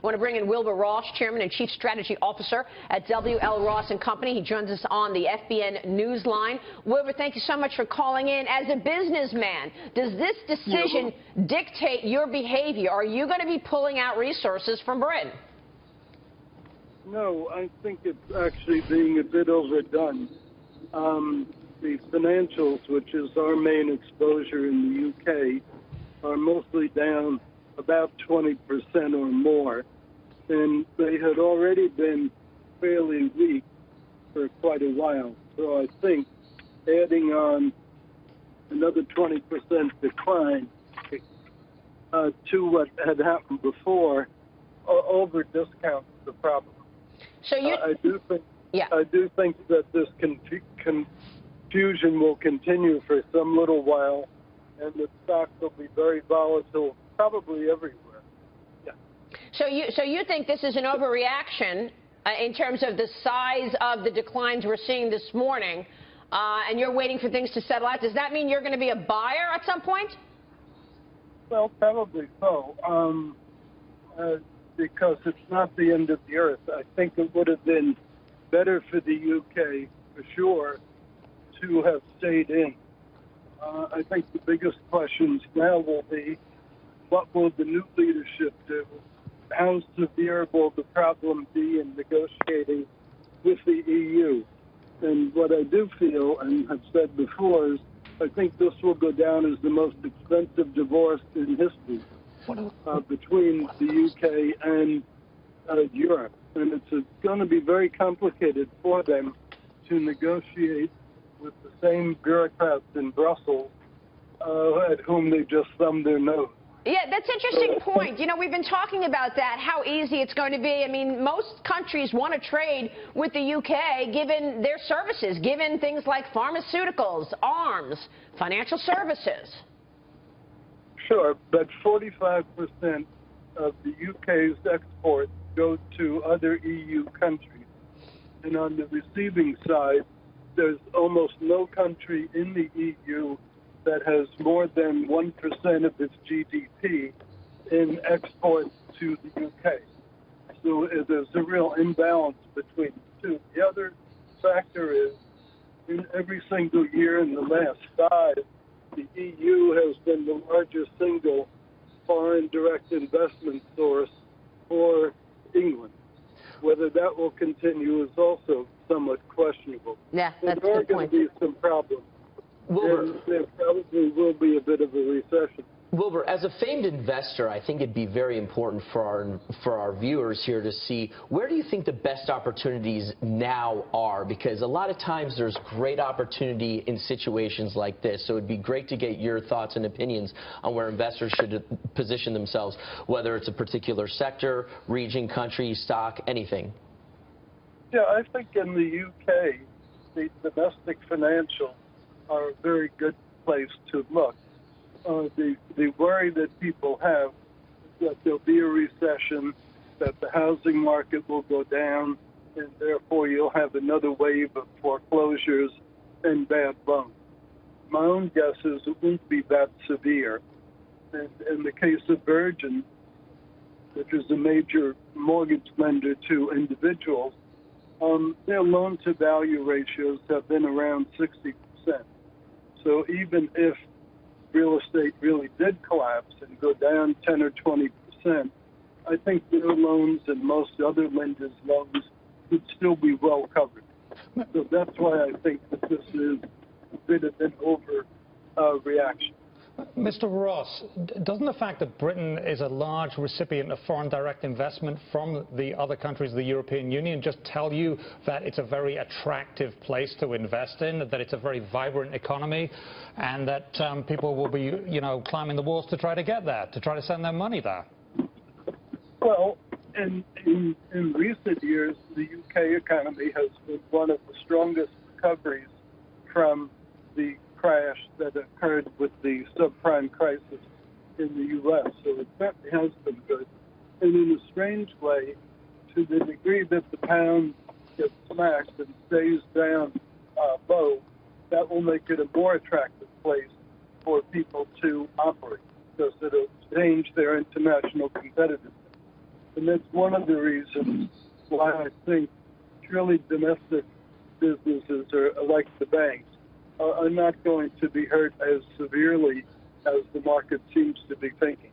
want to bring in Wilbur Ross, Chairman and Chief Strategy Officer at W.L. Ross & Company. He joins us on the FBN Newsline. Wilbur, thank you so much for calling in. As a businessman, does this decision dictate your behavior? Are you going to be pulling out resources from Britain? No, I think it's actually being a bit overdone. The financials, which is our main exposure in the UK, are mostly down about 20% or more. And they had already been fairly weak for quite a while. So I think adding on another 20% decline to what had happened before over discounts the problem. So you, I do think that this confusion will continue for some little while, and the stocks will be very volatile, probably everywhere. Yeah. So you think this is an overreaction in terms of the size of the declines we're seeing this morning, and you're waiting for things to settle out? Does that mean you're going to be a buyer at some point? Well, probably so. Because it's not the end of the earth. I think it would have been better for the UK, for sure, to have stayed in. I think the biggest questions now will be, what will the new leadership do? How severe will the problem be in negotiating with the EU? And what I do feel, and have said before, is I think this will go down as the most expensive divorce in history. Between the UK and Europe. And it's going to be very complicated for them to negotiate with the same bureaucrats in Brussels at whom they just thumb their nose. Yeah, that's an interesting point. You know, we've been talking about that, how easy it's going to be. I mean, most countries want to trade with the UK given their services, given things like pharmaceuticals, arms, financial services. Sure, but 45% of the UK's exports go to other EU countries. And on the receiving side, there's almost no country in the EU that has more than 1% of its GDP in exports to the UK. So there's a real imbalance between the two. The other factor is, in every single year in the last 5, the EU has been the largest single foreign direct investment source for England. Whether that will continue is also somewhat questionable. Yeah, that's there are a good point. going to be some problems. And there probably will be a bit of a recession. Wilbur, as a famed investor, I think it'd be very important for our viewers here to see, where do you think the best opportunities now are? Because a lot of times there's great opportunity in situations like this. So it'd be great to get your thoughts and opinions on where investors should position themselves, whether it's a particular sector, region, country, stock, anything. Yeah, I think in the UK, the domestic financials are a very good place to look. The worry that people have is that there'll be a recession, that the housing market will go down, and therefore you'll have another wave of foreclosures and bad loans. My own guess is it won't be that severe. And in the case of Virgin, which is a major mortgage lender to individuals, their loan-to-value ratios have been around 60%. So even if real estate really did collapse and go down 10 or 20%, I think their loans and most other lenders' loans would still be well covered. So that's why I think that this is a bit of an overreaction. Mr. Ross, doesn't the fact that Britain is a large recipient of foreign direct investment from the other countries of the European Union just tell you that it's a very attractive place to invest in, that it's a very vibrant economy, and that people will be, you know, climbing the walls to try to get there, to try to send their money there? Well, in recent years, the UK economy has been one of the strongest recoveries from the crash that occurred with the subprime crisis in the U.S. So it certainly has been good. And in a strange way, to the degree that the pound gets smashed and stays down low, that will make it a more attractive place for people to operate, because it'll change their international competitiveness. And that's one of the reasons why I think purely domestic businesses, like the banks, are not going to be hurt as severely as the market seems to be thinking.